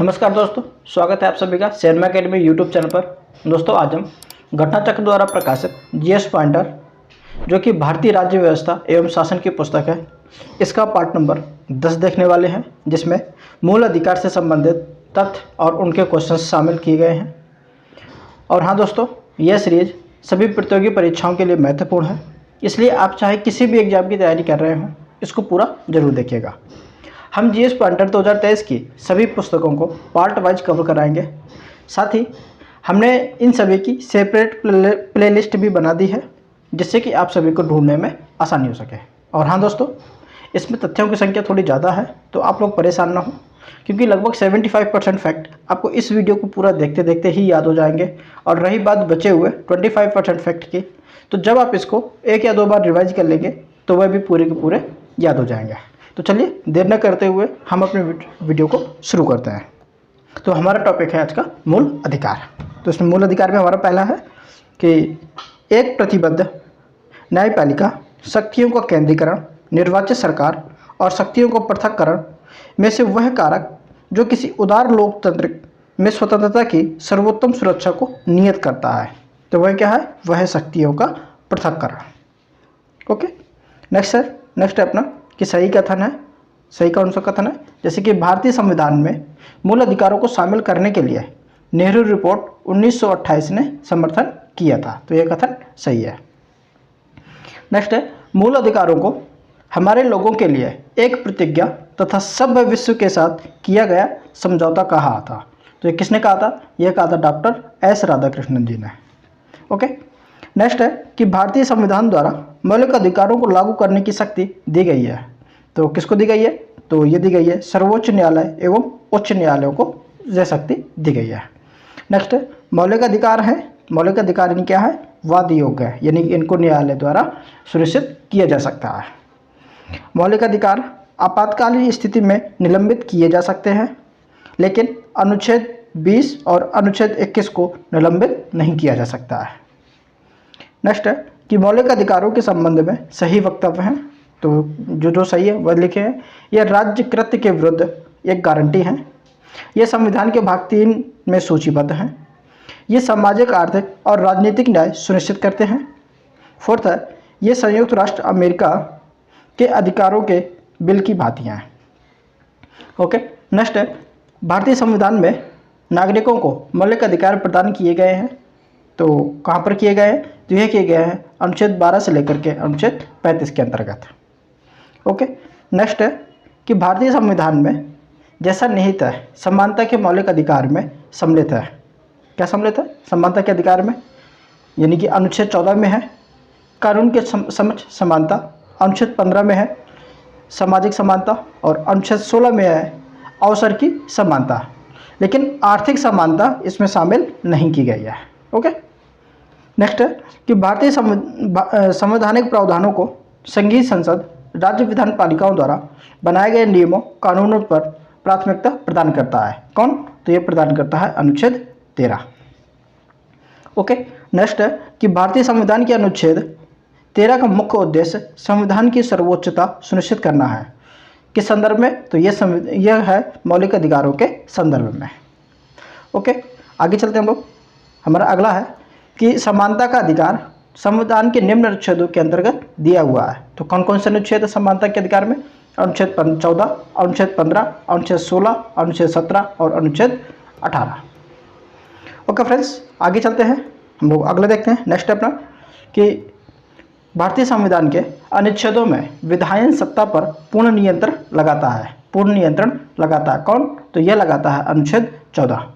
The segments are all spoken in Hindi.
नमस्कार दोस्तों, स्वागत है आप सभी का शेरमा अकेडमी यूट्यूब चैनल पर। दोस्तों, आज हम घटना चक्र द्वारा प्रकाशित जीएस पॉइंटर, जो कि भारतीय राज्य व्यवस्था एवं शासन की पुस्तक है, इसका पार्ट नंबर 10 देखने वाले हैं, जिसमें मूल अधिकार से संबंधित तथ्य और उनके क्वेश्चन शामिल किए गए हैं। और हाँ दोस्तों, यह सीरीज सभी प्रतियोगी परीक्षाओं के लिए महत्वपूर्ण है, इसलिए आप चाहे किसी भी एग्जाम की तैयारी कर रहे हों, इसको पूरा जरूर देखिएगा। हम जीएस पॉइंटर 2023 की सभी पुस्तकों को पार्ट वाइज कवर कराएंगे। साथ ही हमने इन सभी की सेपरेट प्लेलिस्ट भी बना दी है, जिससे कि आप सभी को ढूंढने में आसानी हो सके। और हाँ दोस्तों, इसमें तथ्यों की संख्या थोड़ी ज़्यादा है, तो आप लोग परेशान ना हो, क्योंकि लगभग 75% फैक्ट आपको इस वीडियो को पूरा देखते देखते ही याद हो जाएंगे। और रही बात बचे हुए 25% फैक्ट की, तो जब आप इसको एक या दो बार रिवाइज कर लेंगे तो वह भी पूरे के पूरे याद हो जाएंगे। तो चलिए देर न करते हुए हम अपने वीडियो को शुरू करते हैं। तो हमारा टॉपिक है आज का मूल अधिकार। तो इसमें मूल अधिकार में हमारा पहला है कि एक प्रतिबद्ध न्यायपालिका शक्तियों का केंद्रीकरण, निर्वाचित सरकार और शक्तियों का पृथक्करण में से वह कारक जो किसी उदार लोकतंत्र में स्वतंत्रता की सर्वोत्तम सुरक्षा को नियत करता है। तो वह क्या है? वह है शक्तियों का पृथक्करण। ओके, नेक्स्ट है अपना कि सही कथन है। सही कौन सा कथन है? जैसे कि भारतीय संविधान में मूल अधिकारों को शामिल करने के लिए नेहरू रिपोर्ट 1928 ने समर्थन किया था, तो यह कथन सही है। नेक्स्ट है, मूल अधिकारों को हमारे लोगों के लिए एक प्रतिज्ञा तथा सभ्य विश्व के साथ किया गया समझौता कहा था। तो ये किसने कहा था? यह कहा था डॉक्टर एस राधाकृष्णन जी ने। ओके, नेक्स्ट है कि भारतीय संविधान द्वारा मौलिक अधिकारों को लागू करने की शक्ति दी गई है। तो किसको दी गई है? तो ये दी गई है सर्वोच्च न्यायालय एवं उच्च न्यायालयों को यह शक्ति दी गई है। नेक्स्ट है, मौलिक अधिकार है। मौलिक अधिकार यानी क्या है? वाद योग्य है, यानी इनको न्यायालय द्वारा सुनिश्चित किया जा सकता है। मौलिक अधिकार आपातकालीन स्थिति में निलंबित किए जा सकते हैं, लेकिन अनुच्छेद 20 और अनुच्छेद 21 को निलंबित नहीं किया जा सकता है। नेक्स्ट है कि मौलिक अधिकारों के संबंध में सही वक्तव्य हैं। तो जो सही है वह लिखे हैं। यह राज्य कृत्य के विरुद्ध एक गारंटी है। यह संविधान के भाग 3 में सूचीबद्ध हैं। ये सामाजिक, आर्थिक और राजनीतिक न्याय सुनिश्चित करते हैं। फोर्थ है, ये संयुक्त राष्ट्र अमेरिका के अधिकारों के बिल की भांतियाँ हैं। ओके, नेक्स्ट है, भारतीय संविधान में नागरिकों को मौलिक अधिकार प्रदान किए गए हैं। तो कहाँ पर किए गए हैं? तो यह किए गए हैं अनुच्छेद 12 से लेकर के अनुच्छेद 35 के अंतर्गत। ओके, नेक्स्ट है कि भारतीय संविधान में जैसा निहित है समानता के मौलिक अधिकार में सम्मिलित है। क्या सम्मिलित है? समानता के अधिकार में, यानी कि अनुच्छेद 14 में है कानून के समक्ष समानता, अनुच्छेद 15 में है सामाजिक समानता और अनुच्छेद 16 में है अवसर की समानता, लेकिन आर्थिक समानता इसमें शामिल नहीं की गई है। ओके, नेक्स्ट है कि भारतीय संवैधानिक प्रावधानों को संघीय संसद, राज्य विधान पालिकाओं द्वारा बनाए गए नियमों, कानूनों पर प्राथमिकता प्रदान करता है। कौन? तो ये प्रदान करता है अनुच्छेद 13। ओके, नेक्स्ट है कि भारतीय संविधान के अनुच्छेद 13 का मुख्य उद्देश्य संविधान की सर्वोच्चता सुनिश्चित करना है। किस संदर्भ में? तो यह है मौलिक अधिकारों के संदर्भ में। ओके, आगे चलते हैं हम लोग। हमारा अगला है कि समानता का अधिकार संविधान के निम्न अनुच्छेदों के अंतर्गत दिया हुआ है। तो कौन कौन से अनुच्छेद है समानता के अधिकार में? अनुच्छेद 14, अनुच्छेद 15, अनुच्छेद 16, अनुच्छेद 17 और अनुच्छेद 18। ओके फ्रेंड्स, आगे चलते हैं, हम लोग अगले देखते हैं। नेक्स्ट अपना कि भारतीय संविधान के अनुच्छेदों में विधायन सत्ता पर पूर्ण नियंत्रण लगाता है। पूर्ण नियंत्रण लगाता है कौन? तो यह लगाता है अनुच्छेद 14।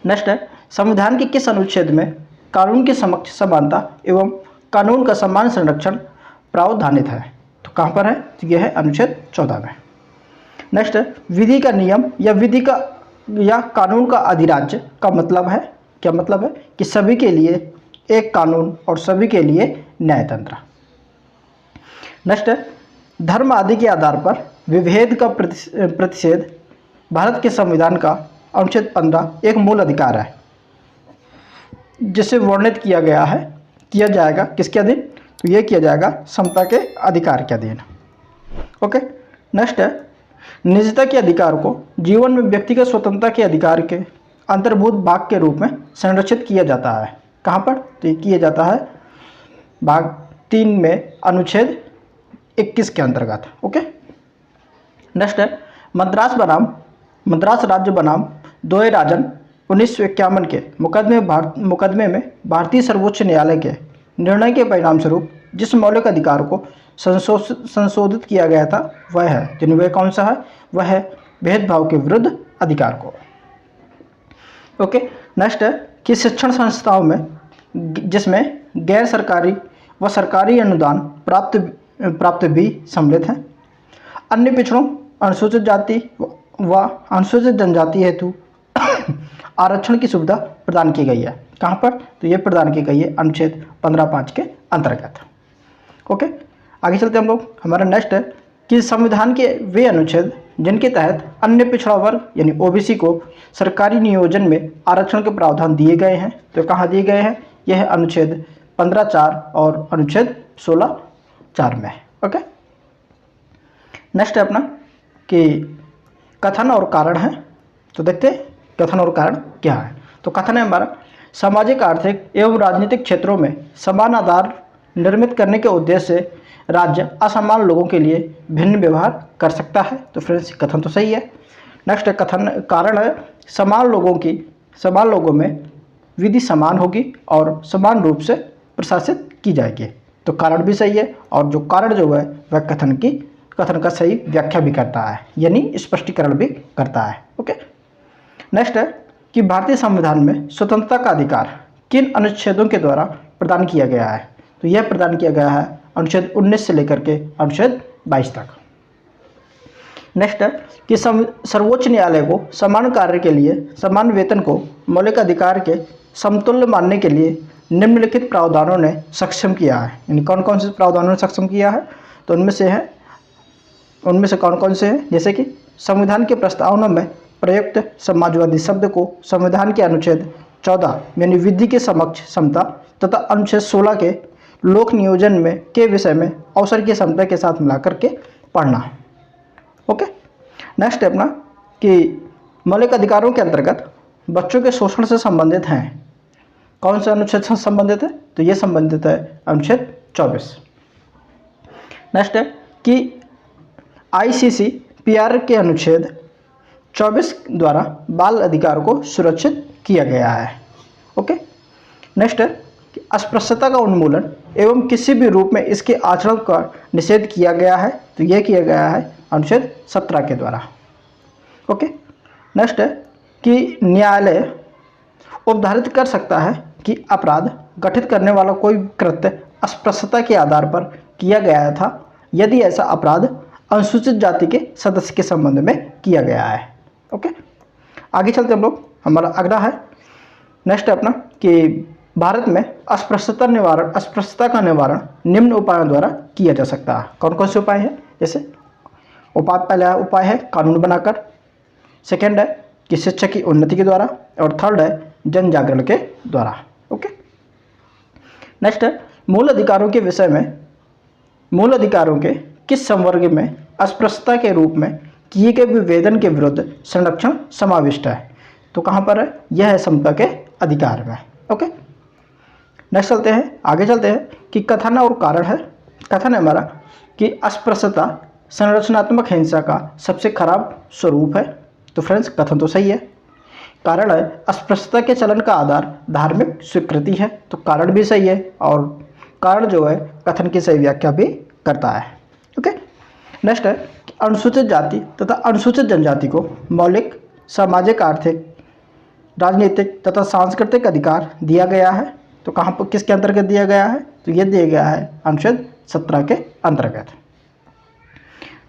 नेक्स्ट है, संविधान के किस अनुच्छेद में कानून के समक्ष समानता एवं कानून का समान संरक्षण प्रावधानित है? तो कहाँ पर है? तो यह है अनुच्छेद 14 में। नेक्स्ट है, विधि का नियम या विधि का या कानून का अधिराज्य का मतलब है, क्या मतलब है? कि सभी के लिए एक कानून और सभी के लिए न्यायतंत्र। नेक्स्ट है, धर्म आदि के आधार पर विभेद का प्रतिषेध भारत के संविधान का अनुच्छेद 15 एक मूल अधिकार है, जिसे वर्णित किया गया है, किया जाएगा किसके अधीन? तो यह किया जाएगा समता के अधिकार के अधीन। ओके, नेक्स्ट है निजता के अधिकार को जीवन में व्यक्तिगत स्वतंत्रता के अधिकार के अंतर्भूत भाग के रूप में संरक्षित किया जाता है। कहाँ पर? तो ये किया जाता है भाग 3 में अनुच्छेद 21 के अंतर्गत। ओके, नेक्स्ट है मद्रास राज्य बनाम दोए राजन 1951 के मुकदमे में भारतीय सर्वोच्च न्यायालय के निर्णय के परिणाम स्वरूप जिस मौलिक अधिकार को संशोधित किया गया था वह है, वह कौन सा है? वह है भेदभाव के विरुद्ध अधिकार को। ओके, नेक्स्ट है कि शिक्षण संस्थाओं में जिसमें गैर सरकारी व सरकारी अनुदान प्राप्त भी सम्मिलित हैं, अन्य पिछड़ों, अनुसूचित जाति व अनुसूचित जनजाति हेतु आरक्षण की सुविधा प्रदान की गई है। कहाँ पर? तो ये प्रदान की गई है अनुच्छेद 15(5) के अंतर्गत। ओके, आगे चलते हम लोग। हमारा नेक्स्ट है कि संविधान के वे अनुच्छेद जिनके तहत अन्य पिछड़ा वर्ग यानी ओबीसी को सरकारी नियोजन में आरक्षण के प्रावधान दिए गए हैं। तो कहाँ दिए गए हैं? यह है अनुच्छेद 15(4) और अनुच्छेद 16(4) में। ओके, नेक्स्ट है अपना कि कथन और कारण है। तो देखते हैं कथन और कारण क्या है। तो कथन है हमारा, सामाजिक, आर्थिक एवं राजनीतिक क्षेत्रों में समान आधार निर्मित करने के उद्देश्य से राज्य असमान लोगों के लिए भिन्न व्यवहार कर सकता है। तो फ्रेंड्स कथन तो सही है। नेक्स्ट कथन कारण है, समान लोगों में विधि समान होगी और समान रूप से प्रशासित की जाएगी। तो कारण भी सही है, और जो कारण जो है वह कथन का सही व्याख्या भी करता है, यानी स्पष्टीकरण भी करता है। ओके, नेक्स्ट है कि भारतीय संविधान में स्वतंत्रता का अधिकार किन अनुच्छेदों के द्वारा प्रदान किया गया है? तो यह प्रदान किया गया है अनुच्छेद 19 से लेकर के अनुच्छेद 22 तक। नेक्स्ट है कि सर्वोच्च न्यायालय को समान कार्य के लिए समान वेतन को मौलिक अधिकार के समतुल्य मानने के लिए निम्नलिखित प्रावधानों ने सक्षम किया है। यानी कौन कौन से प्रावधानों ने सक्षम किया है? तो उनमें से कौन कौन से हैं? जैसे कि संविधान के प्रस्तावना में प्रयुक्त समाजवादी शब्द को संविधान के अनुच्छेद 14 यानी विधि के समक्ष समता तथा अनुच्छेद 16 के लोक नियोजन में के विषय में अवसर की समता के साथ मिलाकर के पढ़ना। ओके, नेक्स्ट है अपना कि मौलिक अधिकारों के अंतर्गत बच्चों के शोषण से संबंधित हैं। कौन से अनुच्छेद से संबंधित है? तो ये संबंधित है अनुच्छेद 24। नेक्स्ट है कि ICCPR के अनुच्छेद 24 द्वारा बाल अधिकार को सुरक्षित किया गया है। ओके, नेक्स्ट है कि अस्पृश्यता का उन्मूलन एवं किसी भी रूप में इसके आचरण का निषेध किया गया है। तो यह किया गया है अनुच्छेद 17 के द्वारा। ओके, नेक्स्ट है कि न्यायालय उपधारित कर सकता है कि अपराध गठित करने वाला कोई कृत्य अस्पृश्यता के आधार पर किया गया था यदि ऐसा अपराध अनुसूचित जाति के सदस्य के संबंध में किया गया है। ओके, आगे चलते हम लोग। हमारा अगला है नेक्स्ट अपना कि भारत में अस्पृश्यता का निवारण निम्न उपायों द्वारा किया जा सकता है। कौन कौन से उपाय हैं? जैसे पहला उपाय है कानून बनाकर, सेकेंड है कि शिक्षा की उन्नति के द्वारा, और थर्ड है जन जागरण के द्वारा। ओके, नेक्स्ट है मूल अधिकारों के विषय में मूल अधिकारों के किस संवर्ग में अस्पृश्यता के रूप में किए गए विभेदन के विरुद्ध संरक्षण समाविष्ट है? तो कहाँ पर है? यह है समता के अधिकार में। ओके, नेक्स्ट आगे चलते हैं कि कथन और कारण है। कथन है हमारा कि अस्पृश्यता संरचनात्मक हिंसा का सबसे खराब स्वरूप है। तो फ्रेंड्स कथन तो सही है। कारण है अस्पृश्यता के चलन का आधार धार्मिक स्वीकृति है। तो कारण भी सही है, और कारण जो है कथन की सही व्याख्या भी करता है। ओके, नेक्स्ट है कि अनुसूचित जाति तथा अनुसूचित जनजाति को मौलिक सामाजिक, आर्थिक, राजनीतिक तथा सांस्कृतिक अधिकार दिया गया है। तो कहाँ पर किसके अंतर्गत दिया गया है? तो ये दिया गया है अनुच्छेद 17 के अंतर्गत।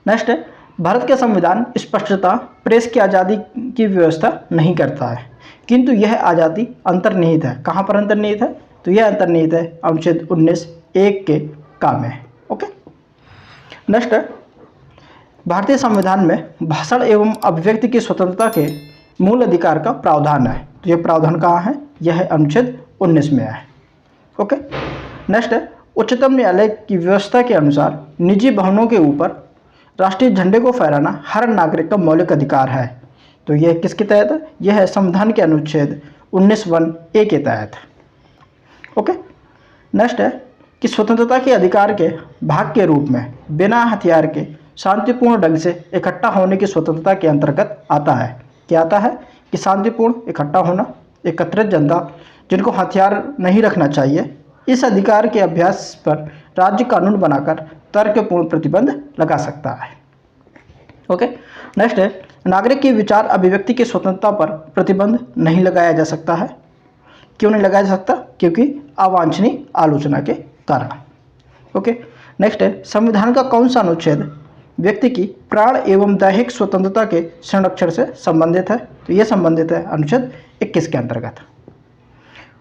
नेक्स्ट है भारत के संविधान स्पष्टता प्रेस की आज़ादी की व्यवस्था नहीं करता है, किंतु यह आज़ादी अंतर्निहित है। कहाँ पर अंतर्निहित है? तो यह अंतर्निहित है अनुच्छेद 19(1) के का में। ओके, नेक्स्ट है भारतीय संविधान में भाषण एवं अभिव्यक्ति की स्वतंत्रता के मूल अधिकार का प्रावधान है। तो यह प्रावधान कहाँ है? यह है अनुच्छेद 19 में है। ओके, नेक्स्ट है उच्चतम न्यायालय की व्यवस्था के अनुसार निजी भवनों के ऊपर राष्ट्रीय झंडे को फहराना हर नागरिक का मौलिक अधिकार है। तो यह किसके तहत है? यह है संविधान के अनुच्छेद 19(1)(a) के तहत। ओके, नेक्स्ट है कि स्वतंत्रता के अधिकार के भाग के रूप में बिना हथियार के शांतिपूर्ण ढंग से इकट्ठा होने की स्वतंत्रता के अंतर्गत आता है। क्या आता है? कि शांतिपूर्ण इकट्ठा होना, एकत्रित जनता जिनको हथियार नहीं रखना चाहिए, इस अधिकार के अभ्यास पर राज्य कानून बनाकर तर्कपूर्ण प्रतिबंध लगा सकता है। ओके, नेक्स्ट है नागरिक की विचार अभिव्यक्ति की स्वतंत्रता पर प्रतिबंध नहीं लगाया जा सकता है। क्यों नहीं लगाया जा सकता? क्योंकि अवांछनीय आलोचना के कारण। ओके, नेक्स्ट है संविधान का कौन सा अनुच्छेद व्यक्ति की प्राण एवं दैहिक स्वतंत्रता के संरक्षण से संबंधित है? तो यह संबंधित है अनुच्छेद 21 के अंतर्गत।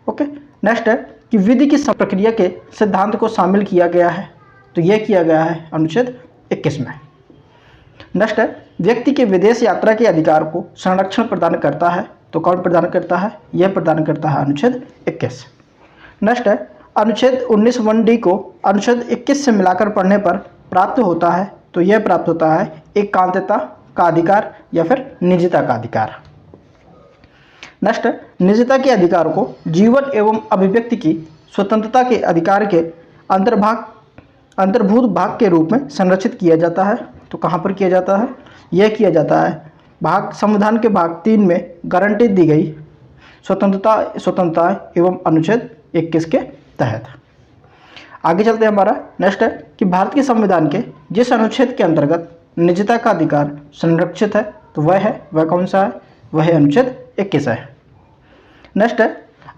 ओके, नेक्स्ट है कि विधि की प्रक्रिया के सिद्धांत को शामिल किया गया है। तो यह किया गया है अनुच्छेद 21 में। नेक्स्ट है व्यक्ति के विदेश यात्रा के अधिकार को संरक्षण प्रदान करता है। तो कौन प्रदान करता है? यह प्रदान करता है अनुच्छेद 21। नेक्स्ट है अनुच्छेद 19(1)(d) को अनुच्छेद 21 से मिलाकर पढ़ने पर प्राप्त होता है। तो यह प्राप्त होता है एकांतता का अधिकार या फिर निजता का अधिकार। नेक्स्ट है निजता के अधिकार को जीवन एवं अभिव्यक्ति की स्वतंत्रता के अधिकार के अंतर्भूत भाग के रूप में संरक्षित किया जाता है। तो कहाँ पर किया जाता है? यह किया जाता है संविधान के भाग 3 में गारंटी दी गई स्वतंत्रता एवं अनुच्छेद 21 के तहत। आगे चलते हैं। हमारा नेक्स्ट है कि भारत के संविधान के जिस अनुच्छेद के अंतर्गत निजता का अधिकार संरक्षित है, तो वह कौन सा है? वह है अनुच्छेद 21 है। नेक्स्ट है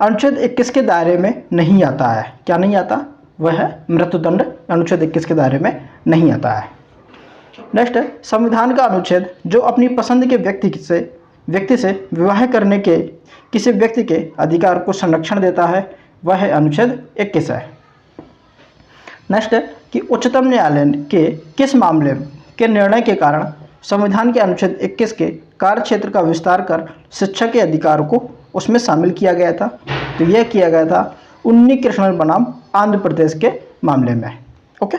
अनुच्छेद 21 के दायरे में नहीं आता है। क्या नहीं आता? वह है मृत्युदंड अनुच्छेद 21 के दायरे में नहीं आता है। नेक्स्ट है संविधान का अनुच्छेद जो अपनी पसंद के व्यक्ति से विवाह करने के किसी व्यक्ति के अधिकार को संरक्षण देता है, वह है अनुच्छेद 21 है। नेक्स्ट है कि उच्चतम न्यायालय के किस मामले के निर्णय के कारण संविधान के अनुच्छेद 21 के कार्य क्षेत्र का विस्तार कर शिक्षा के अधिकार को उसमें शामिल किया गया था? तो यह किया गया था उन्नी कृष्णन बनाम आंध्र प्रदेश के मामले में। ओके,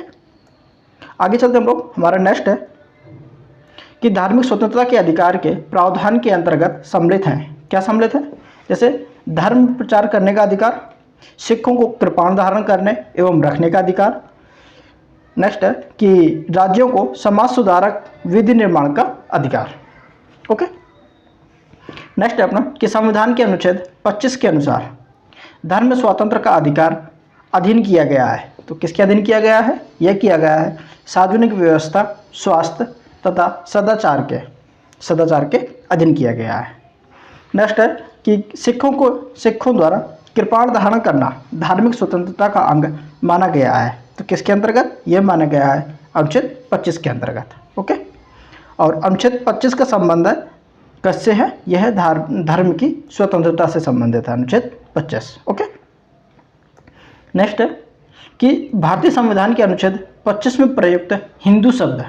आगे चलते हम लोग। हमारा नेक्स्ट है कि धार्मिक स्वतंत्रता के अधिकार के प्रावधान के अंतर्गत सम्मिलित हैं। क्या सम्मिलित है? जैसे धर्म प्रचार करने का अधिकार, सिखों को कृपाण धारण करने एवं रखने का अधिकार। नेक्स्ट है कि राज्यों को समाज सुधारक विधि निर्माण का अधिकार। ओके, नेक्स्ट है अपना कि संविधान के अनुच्छेद 25 के अनुसार धर्म स्वातंत्र का अधिकार अधीन किया गया है। तो किसके अधीन किया गया है? यह किया गया है सार्वजनिक व्यवस्था, स्वास्थ्य तथा सदाचार के अधीन किया गया है। नेक्स्ट है कि सिखों द्वारा कृपाण धारण करना धार्मिक स्वतंत्रता का अंग माना गया है। तो किसके अंतर्गत? यह माना गया है अनुच्छेद 25 के अंतर्गत। ओके, और अनुच्छेद 25 का संबंध है किससे है? यह धर्म की स्वतंत्रता से संबंधित है, अनुच्छेद 25। ओके, नेक्स्ट है कि भारतीय संविधान के अनुच्छेद 25 में प्रयुक्त हिंदू शब्द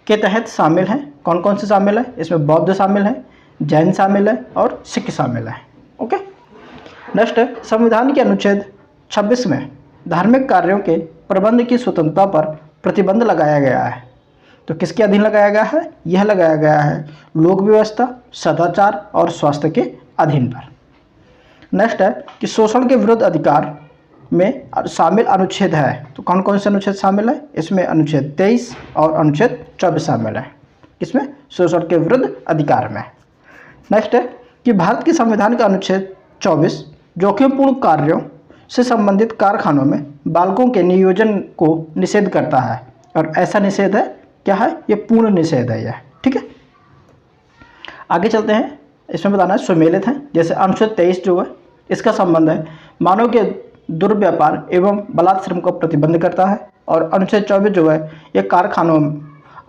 के तहत शामिल हैं। कौन कौन से शामिल है? इसमें बौद्ध शामिल है, जैन शामिल है और सिख शामिल है। ओके, नेक्स्ट है संविधान के अनुच्छेद 26 में धार्मिक कार्यों के प्रबंध की स्वतंत्रता पर प्रतिबंध लगाया गया है। तो किसके अधीन लगाया गया है? यह लगाया गया है लोक व्यवस्था, सदाचार और स्वास्थ्य के अधीन पर। नेक्स्ट है कि शोषण के विरुद्ध अधिकार में शामिल अनुच्छेद है। तो कौन कौन से अनुच्छेद शामिल है? इसमें अनुच्छेद 23 और अनुच्छेद 24 शामिल है। इसमें शोषण के विरुद्ध अधिकार में। नेक्स्ट है कि भारत के संविधान का अनुच्छेद 24 जोखिमपूर्ण कार्यों से संबंधित कारखानों में बालकों के नियोजन को निषेध करता है। और ऐसा निषेध है, क्या है? ये पूर्ण निषेध है यह। ठीक है, आगे चलते हैं। इसमें बताना है सुमेलित है। जैसे अनुच्छेद 23 जो है इसका संबंध है मानव के दुर्व्यापार एवं बलात्श्रम को प्रतिबंध करता है। और अनुच्छेद 24 जो है ये कारखानों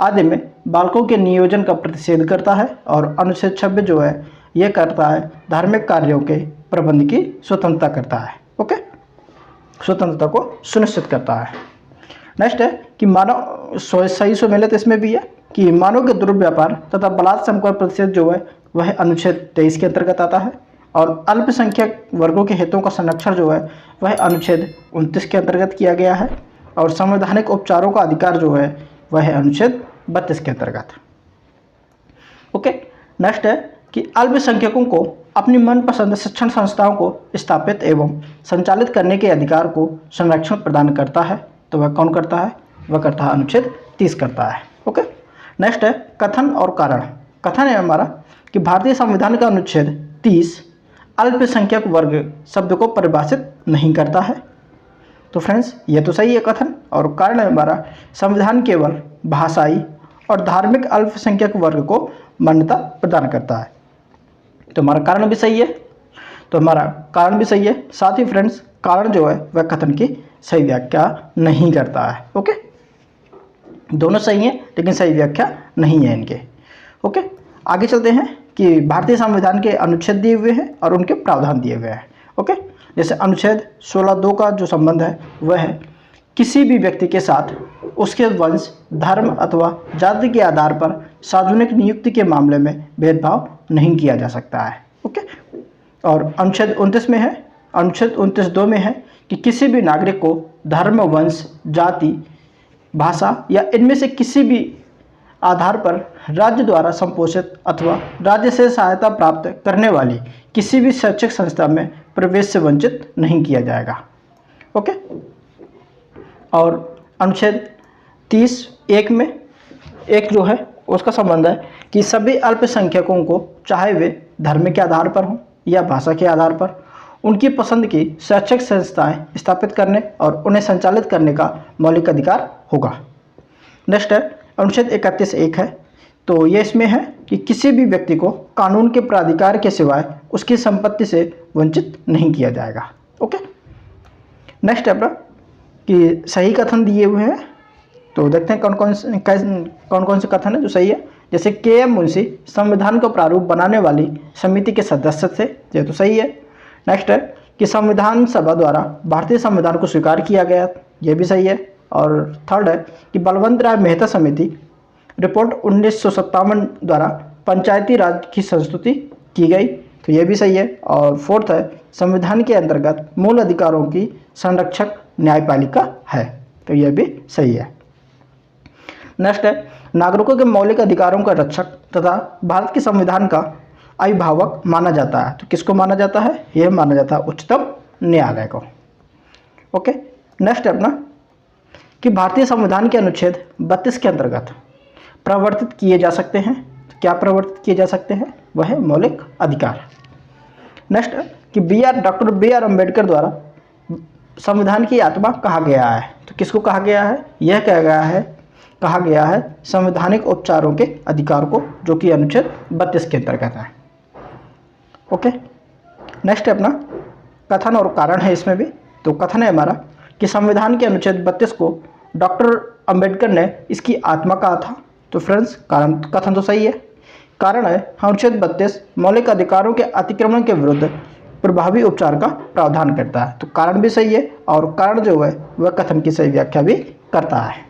आदि में बालकों के नियोजन का प्रतिषेध करता है। और अनुच्छेद 26 जो है ये करता है धार्मिक कार्यों के प्रबंध की स्वतंत्रता करता है। ओके, स्वतंत्रता को सुनिश्चित करता है। नेक्स्ट है कि मानव सही सुमेलित इसमें भी है कि मानव के दुर्व्यापार तथा बलात्संग का प्रतिषेध जो है वह अनुच्छेद 23 के अंतर्गत आता है। और अल्पसंख्यक वर्गों के हितों का संरक्षण जो है वह अनुच्छेद 29 के अंतर्गत किया गया है। और संवैधानिक उपचारों का अधिकार जो है वह अनुच्छेद 32 के अंतर्गत। ओके, नेक्स्ट है कि अल्पसंख्यकों को अपनी मनपसंद शिक्षण संस्थाओं को स्थापित एवं संचालित करने के अधिकार को संरक्षण प्रदान करता है। तो वह कौन करता है? वह करता है अनुच्छेद 30 करता है। ओके, नेक्स्ट है कथन और कारण। कथन है हमारा कि भारतीय संविधान का अनुच्छेद 30 अल्पसंख्यक वर्ग शब्द को परिभाषित नहीं करता है। तो फ्रेंड्स ये तो सही है कथन। और कारण है हमारा संविधान केवल भाषाई और धार्मिक अल्पसंख्यक वर्ग को मान्यता प्रदान करता है। तो हमारा कारण भी सही है, तो हमारा कारण भी सही है। साथ ही फ्रेंड्स कारण जो है वह कथन की सही व्याख्या नहीं करता है। ओके, दोनों सही हैं लेकिन सही व्याख्या नहीं है इनके। ओके, आगे चलते हैं कि भारतीय संविधान के अनुच्छेद दिए हुए हैं और उनके प्रावधान दिए हुए हैं। ओके, जैसे अनुच्छेद 16(2) का जो संबंध है वह है किसी भी व्यक्ति के साथ उसके वंश, धर्म अथवा जाति के आधार पर सार्वजनिक नियुक्ति के मामले में भेदभाव नहीं किया जा सकता है। ओके, और अनुच्छेद 29 में है, अनुच्छेद 29(2) में है कि किसी भी नागरिक को धर्म, वंश, जाति, भाषा या इनमें से किसी भी आधार पर राज्य द्वारा संपोषित अथवा राज्य से सहायता प्राप्त करने वाली किसी भी शैक्षिक संस्था में प्रवेश से वंचित नहीं किया जाएगा। ओके, और अनुच्छेद 30(1) में एक जो है उसका संबंध है कि सभी अल्पसंख्यकों को चाहे वे धर्म के आधार पर हों या भाषा के आधार पर उनकी पसंद की शैक्षिक संस्थाएं स्थापित करने और उन्हें संचालित करने का मौलिक अधिकार होगा। नेक्स्ट है अनुच्छेद 31(1) है, तो ये इसमें है कि किसी भी व्यक्ति को कानून के प्राधिकार के सिवाय उसकी संपत्ति से वंचित नहीं किया जाएगा। ओके, नेक्स्ट है अपना कि सही कथन दिए हुए हैं, तो देखते हैं कौन कौन से कथन है जो सही है। जैसे KM मुंशी संविधान का प्रारूप बनाने वाली समिति के सदस्य थे, ये तो सही है। नेक्स्ट है कि संविधान सभा द्वारा भारतीय संविधान को स्वीकार किया गया, ये भी सही है। और थर्ड है कि बलवंत राय मेहता समिति रिपोर्ट 1957 द्वारा पंचायती राज की संस्तुति की गई, तो ये भी सही है। और फोर्थ है संविधान के अंतर्गत मूल अधिकारों की संरक्षक न्यायपालिका है, तो यह भी सही है। नेक्स्ट है नागरिकों के मौलिक अधिकारों का रक्षक तथा भारत के संविधान का अभिभावक माना जाता है, तो किसको माना जाता है? यह माना जाता है उच्चतम न्यायालय को। ओके, नेक्स्ट है अपना कि भारतीय संविधान के अनुच्छेद 32 के अंतर्गत प्रवर्तित किए जा सकते हैं। तो क्या प्रवर्तित किए जा सकते हैं? वह है मौलिक अधिकार। नेक्स्ट है कि डॉक्टर B.R. अम्बेडकर द्वारा संविधान की आत्मा कहा गया है, तो किसको कहा गया है? यह कहा गया है संवैधानिक उपचारों के अधिकार को, जो कि अनुच्छेद 32 के अंतर्गत है। ओके, नेक्स्ट है अपना कथन और कारण है इसमें भी। तो कथन है हमारा कि संविधान के अनुच्छेद 32 को डॉक्टर अंबेडकर ने इसकी आत्मा कहा था। तो फ्रेंड्स कथन तो सही है। कारण है अनुच्छेद 32 मौलिक अधिकारों के अतिक्रमण के विरुद्ध प्रभावी उपचार का प्रावधान करता है, तो कारण भी सही है। और कारण जो है वह कथन की सही व्याख्या भी करता है।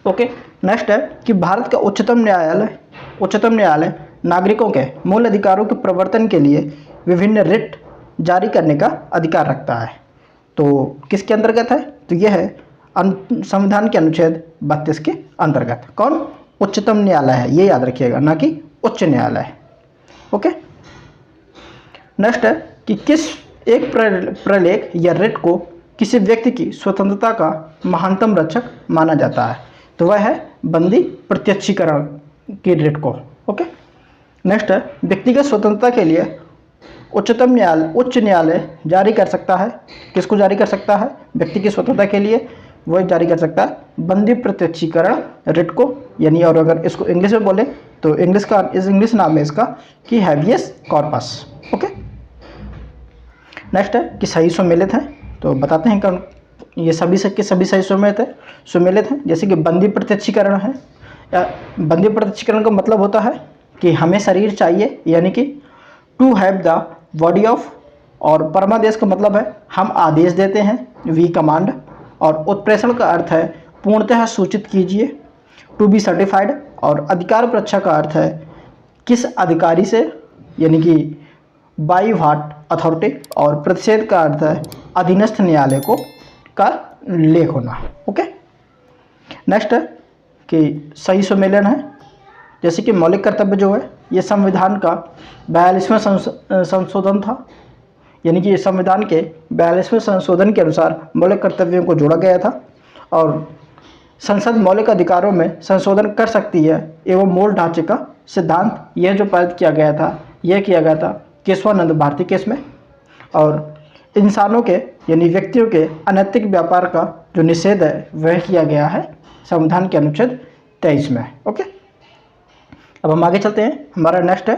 ओके, नेक्स्ट है कि भारत का उच्चतम न्यायालय नागरिकों के मूल अधिकारों के प्रवर्तन के लिए विभिन्न रिट जारी करने का अधिकार रखता है, तो किसके अंतर्गत है? तो यह है संविधान के अनुच्छेद 32 के अंतर्गत। कौन? उच्चतम न्यायालय है, ये याद रखिएगा, ना कि उच्च न्यायालय। ओके, नेक्स्ट है कि किस एक प्रलेख या रिट को किसी व्यक्ति की स्वतंत्रता का महानतम रक्षक माना जाता है, तो वह है बंदी प्रत्यक्षीकरण की रिट को। ओके, नेक्स्ट है व्यक्तिगत स्वतंत्रता के लिए उच्च न्यायालय जारी कर सकता है। किसको जारी कर सकता है? व्यक्ति की स्वतंत्रता के लिए वह जारी कर सकता है बंदी प्रत्यक्षीकरण रिट को, यानी और अगर इसको इंग्लिश में बोले तो इंग्लिश नाम है इसका कि हैबियस कॉर्पस। ओके, नेक्स्ट है कि सही सम्मिलित है, तो बताते हैं कौन ये सभी सही सम्मिलित हैं। जैसे कि बंदी प्रत्यक्षीकरण है, या बंदी प्रत्यक्षीकरण का मतलब होता है कि हमें शरीर चाहिए, यानी कि to have the body of, और परमादेश का मतलब है हम आदेश देते हैं, वी कमांड, और उत्प्रेषण का अर्थ है पूर्णतः सूचित कीजिए, टू बी सर्टिफाइड, और अधिकार परीक्षा का अर्थ है किस अधिकारी से, यानी कि बाई व्हाट अथॉरिटी, और प्रतिषेध का अर्थ है अधीनस्थ न्यायालय को का लेख होना। ओके, नेक्स्ट है कि सही सम्मेलन है। जैसे कि मौलिक कर्तव्य जो है ये संविधान का 42वां संशोधन था, यानी कि संविधान के 42वें संशोधन के अनुसार मौलिक कर्तव्यों को जोड़ा गया था और संसद मौलिक अधिकारों में संशोधन कर सकती है एवं मूल ढांचे का सिद्धांत यह जो पारित किया गया था, यह किया गया था केशवानंद भारती केस में। और इंसानों के यानी व्यक्तियों के अनैतिक व्यापार का जो निषेध है वह किया गया है संविधान के अनुच्छेद 23 में। ओके, अब हम आगे चलते हैं। हमारा नेक्स्ट है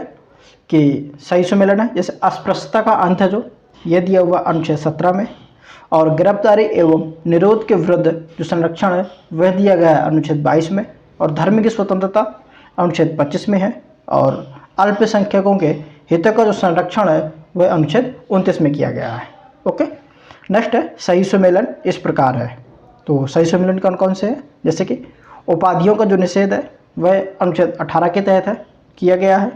कि सही सम्मेलन है। जैसे अस्पृश्यता का अंत है जो यह दिया हुआ अनुच्छेद 17 में, और गिरफ्तारी एवं निरोध के विरुद्ध जो संरक्षण है वह दिया गया है अनुच्छेद 22 में, और धर्म की स्वतंत्रता अनुच्छेद 25 में है, और अल्पसंख्यकों के हितों का जो संरक्षण है वह अनुच्छेद 29 में किया गया है। ओके, नेक्स्ट है सही सम्मेलन इस प्रकार है। तो सही सम्मेलन कौन कौन से हैं? जैसे कि उपाधियों का जो निषेध है वह अनुच्छेद 18 के तहत है किया गया है,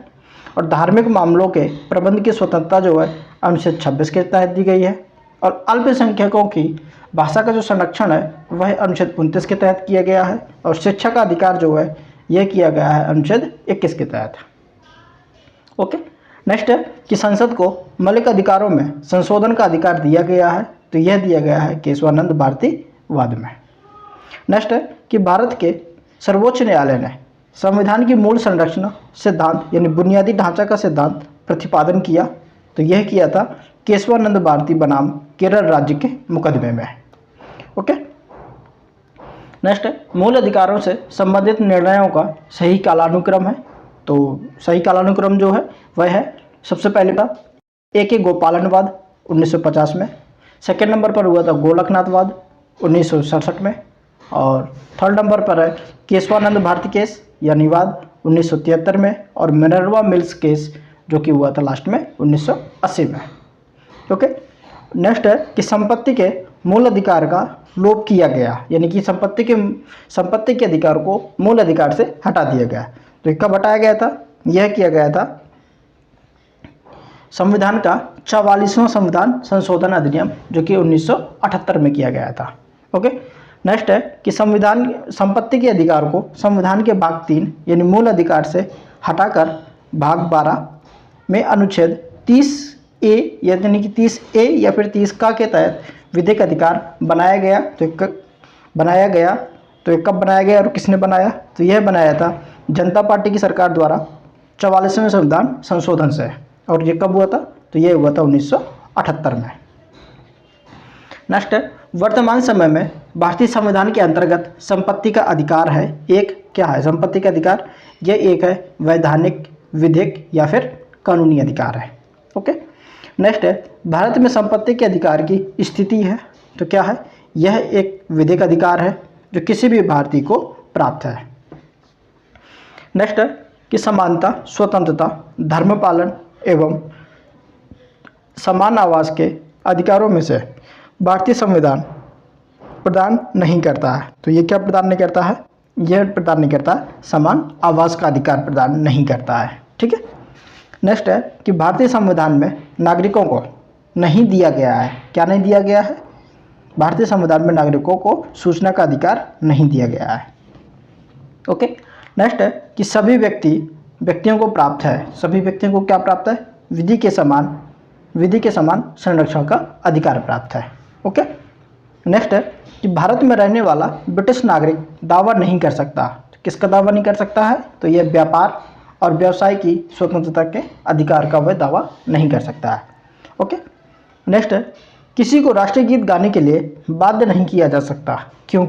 और धार्मिक मामलों के प्रबंध की स्वतंत्रता जो है अनुच्छेद 26 के तहत दी गई है, और अल्पसंख्यकों की भाषा का जो संरक्षण है वह अनुच्छेद 29 के तहत किया गया है, और शिक्षा का अधिकार जो है यह किया गया है अनुच्छेद 21 के तहत। ओके, नेक्स्ट है कि संसद को मौलिक अधिकारों में संशोधन का अधिकार दिया गया है, तो यह दिया गया है केशवानंद भारती वाद में। नेक्स्ट है कि भारत के सर्वोच्च न्यायालय ने संविधान की मूल संरचना सिद्धांत यानी बुनियादी ढांचा का सिद्धांत प्रतिपादन किया, तो यह किया था केशवानंद भारती बनाम केरल राज्य के मुकदमे में। ओके, नेक्स्ट है मूल अधिकारों से संबंधित निर्णयों का सही कालानुक्रम है। तो सही कालानुक्रम जो है वह है सबसे पहले था A.K. गोपालनवाद 1950 में, सेकेंड नंबर पर हुआ था गोलकनाथवाद 1967 में, और थर्ड नंबर पर है केशवानंद भारती केस यानी वाद 1973 में, और मिनर्वा मिल्स केस जो कि हुआ था लास्ट में 1980 में। ओके, नेक्स्ट है कि संपत्ति के मूल अधिकार का लोप किया गया, यानी कि संपत्ति के अधिकार को मूल अधिकार से हटा दिया गया। तो ये कब हटाया गया था? यह किया गया था संविधान का 44वां संविधान संशोधन अधिनियम जो कि 1978 में किया गया था। ओके, नेक्स्ट है कि संपत्ति के अधिकार को संविधान के भाग 3 यानी मूल अधिकार से हटाकर भाग 12 में अनुच्छेद 30A यानी कि 30A या फिर 30 का के तहत विधिक अधिकार बनाया गया। तो ये कब बनाया गया और किसने बनाया? तो यह बनाया था जनता पार्टी की सरकार द्वारा 44वें संविधान संशोधन से, और ये कब हुआ था? तो ये हुआ था 1978 में। नेक्स्ट है वर्तमान समय में भारतीय संविधान के अंतर्गत संपत्ति का अधिकार है। एक क्या है संपत्ति का अधिकार? यह एक है वैधानिक, विधिक या फिर कानूनी अधिकार है। ओके, नेक्स्ट है भारत में संपत्ति के अधिकार की स्थिति है। तो क्या है? यह एक विधिक अधिकार है जो किसी भी भारतीय को प्राप्त है। नेक्स्ट है कि समानता, स्वतंत्रता, धर्म पालन एवं समान आवास के अधिकारों में से भारतीय संविधान प्रदान नहीं करता है। तो ये क्या प्रदान नहीं करता है? यह प्रदान नहीं करता समान आवास का अधिकार प्रदान नहीं करता है। ठीक है, नेक्स्ट है कि भारतीय संविधान में नागरिकों को नहीं दिया गया है। क्या नहीं दिया गया है? भारतीय संविधान में नागरिकों को सूचना का अधिकार नहीं दिया गया है। ओके, नेक्स्ट है कि सभी व्यक्तियों को प्राप्त है। सभी व्यक्तियों को क्या प्राप्त है? विधि के समान संरक्षण का अधिकार प्राप्त है। ओके, नेक्स्ट है कि भारत में रहने वाला ब्रिटिश नागरिक दावा नहीं कर सकता। किसका दावा नहीं कर सकता है? तो यह व्यापार और व्यवसाय की स्वतंत्रता के अधिकार का वह दावा नहीं कर सकता है। ओके, नेक्स्ट है किसी को राष्ट्रीय गीत गाने के लिए बाध्य नहीं किया जा सकता। क्यों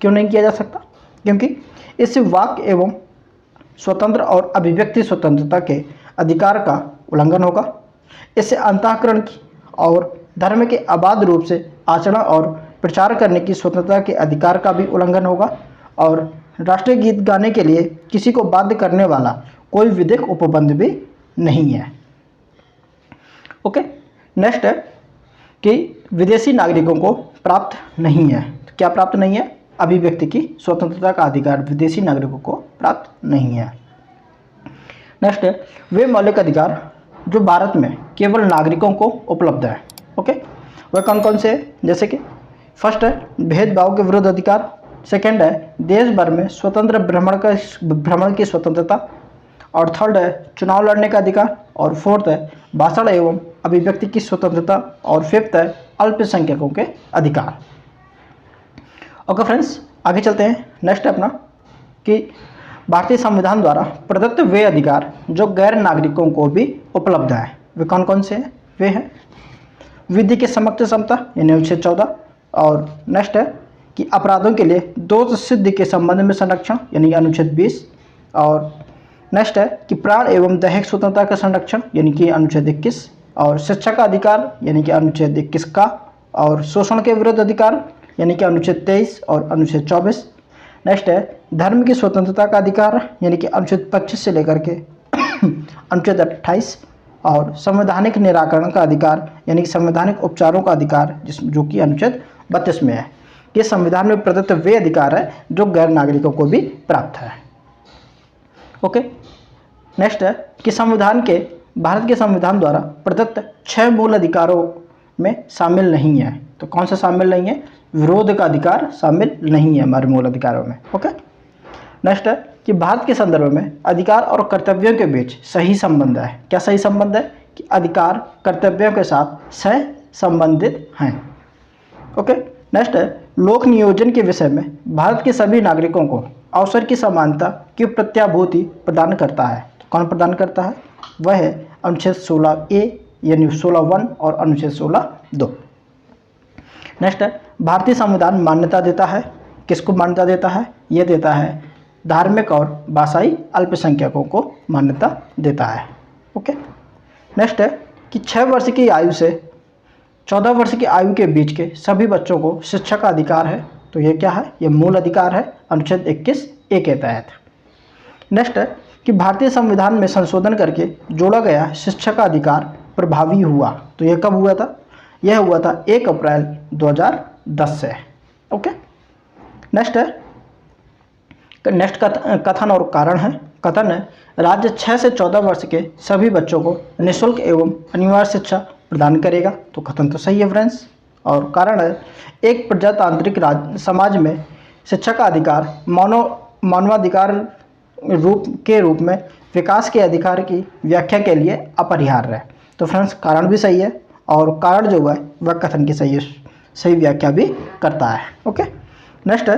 नहीं किया जा सकता? क्योंकि इससे वाक एवं स्वतंत्र और अभिव्यक्ति स्वतंत्रता के अधिकार का उल्लंघन होगा। इससे अंतःकरण की और धर्म के अबाध रूप से आचरण और प्रचार करने की स्वतंत्रता के अधिकार का भी उल्लंघन होगा, और राष्ट्रीय गीत गाने के लिए किसी को बाध्य करने वाला कोई विधिक उपबंध भी नहीं है। ओके, नेक्स्ट है कि विदेशी नागरिकों को प्राप्त नहीं है। तो क्या प्राप्त नहीं है? अभिव्यक्ति की स्वतंत्रता का अधिकार विदेशी नागरिकों को प्राप्त नहीं है। नेक्स्ट है वे मौलिक अधिकार जो भारत में केवल नागरिकों को उपलब्ध है। ओके, वह कौन कौन से हैं? जैसे कि फर्स्ट है भेदभाव के विरुद्ध अधिकार, सेकंड है देश भर में स्वतंत्र भ्रमण की स्वतंत्रता, और थर्ड है चुनाव लड़ने का अधिकार, और फोर्थ है भाषण एवं अभिव्यक्ति की स्वतंत्रता, और फिफ्थ है अल्पसंख्यकों के अधिकार। ओके फ्रेंड्स, आगे चलते हैं। नेक्स्ट है अपना कि भारतीय संविधान द्वारा प्रदत्त वे अधिकार जो गैर नागरिकों को भी उपलब्ध हैं, वे कौन कौन से हैं? वे हैं विधि की समक्ष क्षमता यानी अनुच्छेद 14, और नेक्स्ट है कि अपराधों के लिए दोष सिद्धि के संबंध में संरक्षण यानी अनुच्छेद 20, और नेक्स्ट है कि प्राण एवं दैहिक स्वतंत्रता का संरक्षण यानी कि अनुच्छेद 21, और शिक्षा का अधिकार यानी कि अनुच्छेद 21 का, और शोषण के विरुद्ध अधिकार यानी कि अनुच्छेद 23 और अनुच्छेद 24। नेक्स्ट है धर्म की स्वतंत्रता का अधिकार यानी कि अनुच्छेद 25 से लेकर के अनुच्छेद 28, और संवैधानिक निराकरण का अधिकार यानी कि संवैधानिक उपचारों का अधिकार जो कि अनुच्छेद 32 में है। ये संविधान में प्रदत्त वे अधिकार है जो गैर नागरिकों को भी प्राप्त है। ओके, नेक्स्ट है कि भारत के संविधान द्वारा प्रदत्त 6 मूल अधिकारों में शामिल नहीं है। तो कौन सा शामिल नहीं है? विरोध का अधिकार शामिल नहीं है हमारे मूल अधिकारों में। ओके, नेक्स्ट है कि भारत के संदर्भ में अधिकार और कर्तव्यों के बीच सही संबंध है। क्या सही संबंध है? कि अधिकार कर्तव्यों के साथ सह संबंधित हैं। ओके, नेक्स्ट है लोक नियोजन के विषय में भारत के सभी नागरिकों को अवसर की समानता की प्रत्याभूति प्रदान करता है। तो कौन प्रदान करता है? वह है अनुच्छेद 16A यानी 16(1) और अनुच्छेद 16(2). नेक्स्ट है भारतीय संविधान मान्यता देता है। किसको मान्यता देता है? यह देता है धार्मिक और भाषाई अल्पसंख्यकों को मान्यता देता है। ओके, नेक्स्ट है कि 6 वर्ष की आयु से 14 वर्ष की आयु के बीच के सभी बच्चों को शिक्षा का अधिकार है। तो ये क्या है? ये मूल अधिकार है अनुच्छेद 21A के तहत। नेक्स्ट है कि भारतीय संविधान में संशोधन करके जोड़ा गया शिक्षा का अधिकार प्रभावी हुआ। तो ये कब हुआ था? यह हुआ था 1 अप्रैल 2010 से। ओके, नेक्स्ट है नेक्स्ट कथन और कारण है। कथन है राज्य 6 से 14 वर्ष के सभी बच्चों को निःशुल्क एवं अनिवार्य शिक्षा प्रदान करेगा। तो कथन तो सही है फ्रेंड्स। और कारण है एक प्रजातांत्रिक समाज में शिक्षा का अधिकार मानवाधिकार रूप में विकास के अधिकार की व्याख्या के लिए अपरिहार्य है। तो फ्रेंड्स कारण भी सही है, और कारण जो है वह कथन की सही व्याख्या भी करता है। ओके, नेक्स्ट है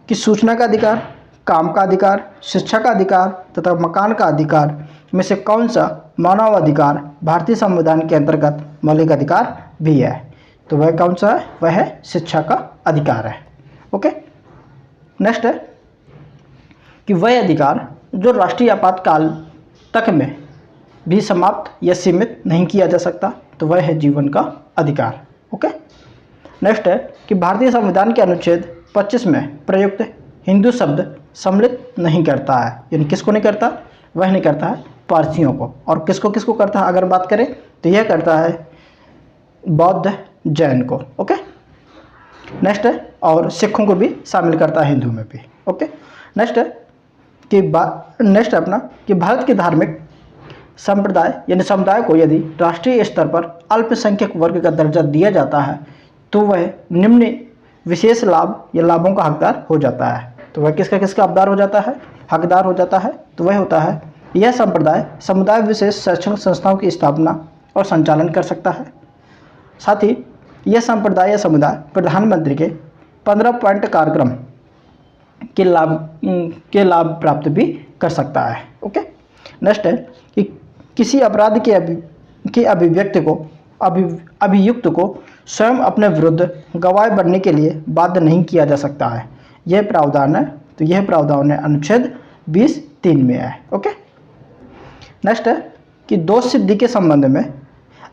कि सूचना का अधिकार, काम का अधिकार, शिक्षा का अधिकार तथा मकान का अधिकार में से कौन सा मानवाधिकार भारतीय संविधान के अंतर्गत मौलिक अधिकार भी है? तो वह कौन सा है? वह है शिक्षा का अधिकार है। ओके, नेक्स्ट है कि वह अधिकार जो राष्ट्रीय आपातकाल तक में भी समाप्त या सीमित नहीं किया जा सकता। तो वह है जीवन का अधिकार। ओके, नेक्स्ट है कि भारतीय संविधान के अनुच्छेद 25 में प्रयुक्त हिंदू शब्द सम्मिलित नहीं करता है। यानी किसको नहीं करता? वह नहीं करता है पारसियों को। और किसको किसको करता है अगर बात करें तो यह करता है बौद्ध जैन को। ओके, नेक्स्ट है और सिखों को भी शामिल करता है हिंदू में भी। ओके, नेक्स्ट है कि नेक्स्ट अपना कि भारत के धार्मिक संप्रदाय यानी समुदाय को यदि राष्ट्रीय स्तर पर अल्पसंख्यक वर्ग का दर्जा दिया जाता है तो वह निम्न विशेष लाभ या लाभों का हकदार हो जाता है। तो वह किसका किसका हकदार हो जाता है? हकदार हो जाता है। तो वह होता है यह संप्रदाय समुदाय विशेष शैक्षणिक संस्थाओं की स्थापना और संचालन कर सकता है। साथ ही यह संप्रदाय या समुदाय प्रधानमंत्री के 15 पॉइंट कार्यक्रम के लाभ प्राप्त भी कर सकता है। ओके, नेक्स्ट है कि किसी अपराध के अभिव्यक्ति को अभियुक्त को स्वयं अपने विरुद्ध गवाह बनने के लिए बाध्य नहीं किया जा सकता है। यह प्रावधान है। तो यह प्रावधान है अनुच्छेद 20(3) में है। ओके, नेक्स्ट है कि दोष सिद्धि के संबंध में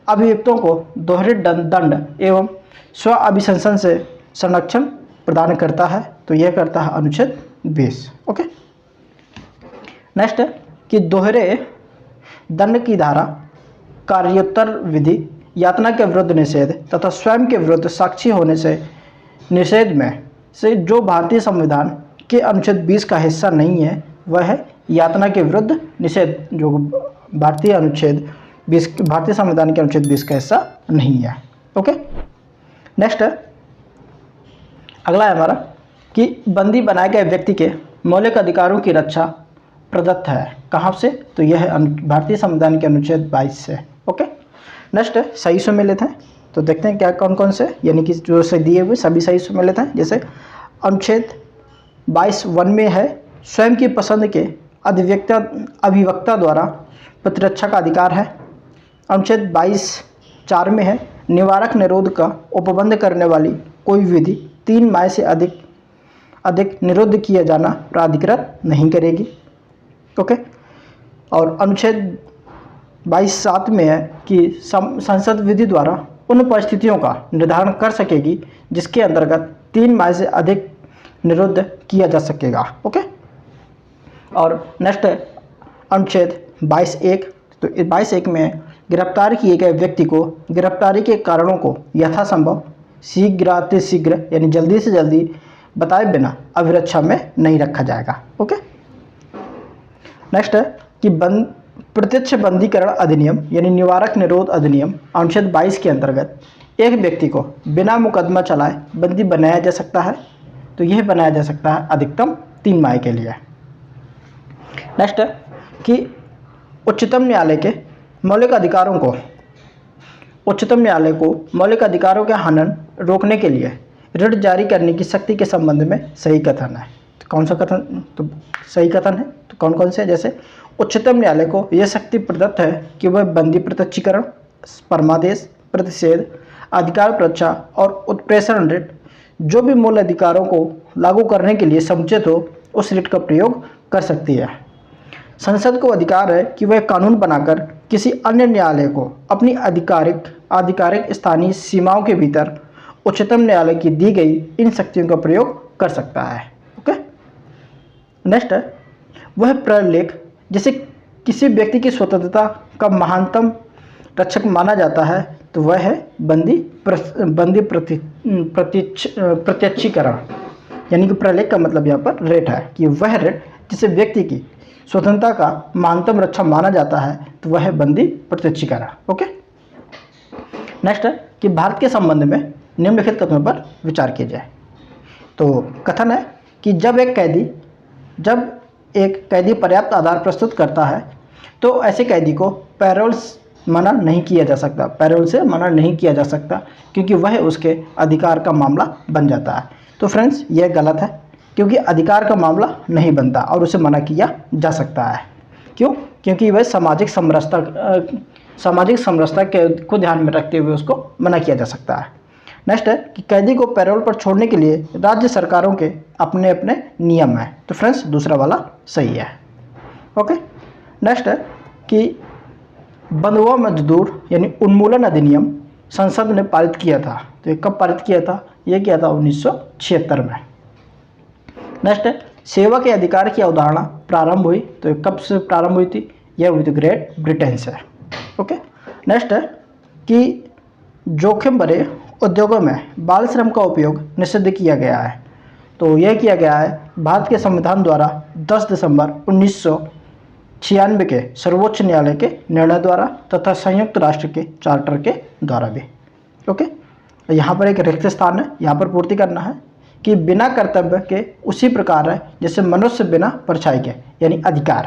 अभियुक्तों को दोहरे दंड एवं स्व अभिशंसन से संरक्षण प्रदान करता है। तो यह करता है अनुच्छेद 20। ओके, नेक्स्ट है कि दोहरे दंड की धारा, कार्योत्तर विधि, यातना के विरुद्ध निषेध तथा स्वयं के विरुद्ध साक्षी होने से निषेध में से जो भारतीय संविधान के अनुच्छेद 20 का हिस्सा नहीं है वह है यातना के विरुद्ध निषेध, जो भारतीय संविधान के अनुच्छेद 20 का हिस्सा नहीं है। ओके, नेक्स्ट है अगला है हमारा कि बंदी बनाए गए व्यक्ति के मौलिक अधिकारों की रक्षा प्रदत्त है। कहाँ से? तो यह है भारतीय संविधान के अनुच्छेद 22 से। ओके, नेक्स्ट है सही सम्मिलित हैं। तो देखते हैं क्या कौन कौन से, यानी कि जो से दिए हुए सभी सही सम्मिलित हैं। जैसे अनुच्छेद 22(1) में है स्वयं की पसंद के अभिवक्ता द्वारा प्रतिरक्षा का अधिकार है। अनुच्छेद 22(4) में है निवारक निरोध का उपबंध करने वाली कोई विधि 3 माह से अधिक निरुद्ध किया जाना प्राधिकृत नहीं करेगी। ओके, और अनुच्छेद 22(7) में है कि संसद विधि द्वारा उन परिस्थितियों का निर्धारण कर सकेगी जिसके अंतर्गत 3 माह से अधिक निरुद्ध किया जा सकेगा। ओके, और नेक्स्ट है अनुच्छेद 22(1). तो 22(1) में गिरफ्तार किए गए व्यक्ति को गिरफ्तारी के कारणों को यथासंभव शीघ्र यानी जल्दी से जल्दी बताए बिना अभिरक्षा में नहीं रखा जाएगा। ओके, नेक्स्ट है कि प्रत्यक्ष बंदीकरण अधिनियम यानी निवारक निरोध अधिनियम अनुच्छेद 22 के अंतर्गत एक व्यक्ति को बिना मुकदमा चलाए बंदी बनाया जा सकता है। तो यह बनाया जा सकता है अधिकतम 3 माह के लिए। नेक्स्ट है कि उच्चतम न्यायालय को मौलिक अधिकारों के हनन रोकने के लिए रिट जारी करने की शक्ति के संबंध में सही कथन है। तो कौन सा कथन? तो सही कथन है। तो कौन कौन से? जैसे उच्चतम न्यायालय को यह शक्ति प्रदत्त है कि वह बंदी प्रत्यक्षीकरण, परमादेश, प्रतिषेध, अधिकार परीक्षा और उत्प्रेषण रिट जो भी मूल अधिकारों को लागू करने के लिए समुचित हो उस रिट का प्रयोग कर सकती है। संसद को अधिकार है कि वह कानून बनाकर किसी अन्य न्यायालय को अपनी आधिकारिक स्थानीय सीमाओं के भीतर उच्चतम न्यायालय की दी गई इन शक्तियों का प्रयोग कर सकता है। ओके, नेक्स्ट है वह प्रलेख जिसे किसी व्यक्ति की स्वतंत्रता का महानतम रक्षक माना जाता है। तो वह है बंदी प्रत्यक्षीकरण, यानी कि प्रलेख का मतलब यहाँ पर रेट है कि वह रेट जिसे व्यक्ति की स्वतंत्रता का महानतम रक्षा माना जाता है तो वह है बंदी प्रत्यक्षीकरण। ओके, नेक्स्ट है कि भारत के संबंध में निम्नलिखित कथनों पर विचार किया जाए। तो कथन है कि जब एक कैदी पर्याप्त आधार प्रस्तुत करता है तो ऐसे कैदी को पैरोल से मना नहीं किया जा सकता क्योंकि वह उसके अधिकार का मामला बन जाता है। तो फ्रेंड्स यह गलत है क्योंकि अधिकार का मामला नहीं बनता और उसे मना किया जा सकता है। क्यों? क्योंकि वह सामाजिक समरसता को ध्यान में रखते हुए उसको मना किया जा सकता है। नेक्स्ट है कि कैदी को पैरोल पर छोड़ने के लिए राज्य सरकारों के अपने अपने नियम हैं। तो फ्रेंड्स दूसरा वाला सही है। ओके, नेक्स्ट है कि बंधुआ मजदूर यानी उन्मूलन अधिनियम संसद ने पारित किया था। तो ये कब पारित किया था? ये किया था 1976 में। नेक्स्ट है सेवा के अधिकार की अवधारणा प्रारंभ हुई। तो कब से प्रारंभ हुई थी? यह हुई थी ग्रेट ब्रिटेन से। ओके, नेक्स्ट है कि जोखिम भरे उद्योगों में बाल श्रम का उपयोग निषिद्ध किया गया है। तो यह किया गया है भारत के संविधान द्वारा 10 दिसंबर 1996 के सर्वोच्च न्यायालय के निर्णय द्वारा तथा संयुक्त राष्ट्र के चार्टर के द्वारा भी। ओके, यहाँ पर एक रिक्त स्थान है, यहाँ पर पूर्ति करना है कि बिना कर्तव्य के उसी प्रकार है जैसे मनुष्य बिना परछाई के, यानी अधिकार,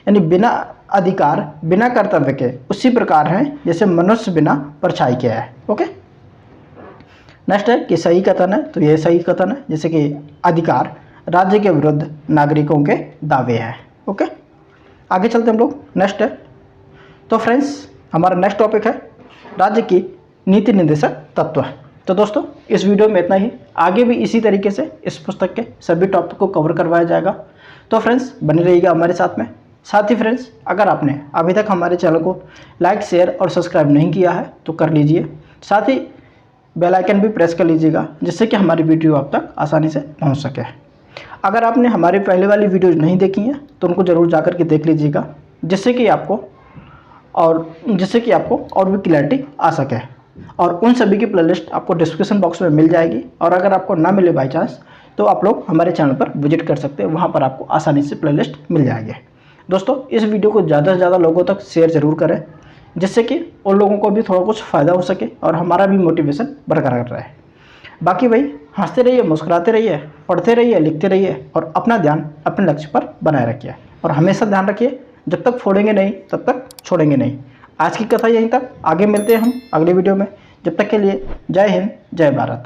यानी बिना कर्तव्य के उसी प्रकार है जैसे मनुष्य बिना परछाई के है। ओके, नेक्स्ट है कि सही कथन है। तो यह सही कथन है, जैसे कि अधिकार राज्य के विरुद्ध नागरिकों के दावे हैं। ओके, आगे चलते हम लोग। नेक्स्ट है, तो फ्रेंड्स हमारा नेक्स्ट टॉपिक है राज्य की नीति निर्देशक तत्व। तो दोस्तों इस वीडियो में इतना ही। आगे भी इसी तरीके से इस पुस्तक के सभी टॉपिक को कवर करवाया जाएगा। तो फ्रेंड्स बने रहिएगा हमारे साथ में। साथ ही फ्रेंड्स अगर आपने अभी तक हमारे चैनल को लाइक, शेयर और सब्सक्राइब नहीं किया है तो कर लीजिए। साथ ही बेल आइकन भी प्रेस कर लीजिएगा जिससे कि हमारी वीडियो आप तक आसानी से पहुंच सके। अगर आपने हमारी पहले वाली वीडियो नहीं देखी हैं तो उनको ज़रूर जाकर के देख लीजिएगा जिससे कि आपको और भी क्लैरिटी आ सके। और उन सभी की प्लेलिस्ट आपको डिस्क्रिप्शन बॉक्स में मिल जाएगी। और अगर आपको ना मिले बाई चांस तो आप लोग हमारे चैनल पर विजिट कर सकते हैं, वहाँ पर आपको आसानी से प्लेलिस्ट मिल जाएगी। दोस्तों इस वीडियो को ज़्यादा से ज़्यादा लोगों तक शेयर ज़रूर करें जिससे कि उन लोगों को भी थोड़ा कुछ फ़ायदा हो सके और हमारा भी मोटिवेशन बरकरार रहे। बाकी भाई हंसते रहिए, मुस्कुराते रहिए, पढ़ते रहिए, लिखते रहिए और अपना ध्यान अपने लक्ष्य पर बनाए रखिए। और हमेशा ध्यान रखिए, जब तक फोड़ेंगे नहीं तब तक छोड़ेंगे नहीं। आज की कथा यहीं तक, आगे मिलते हैं हम अगले वीडियो में। जब तक के लिए जय हिंद, जय भारत।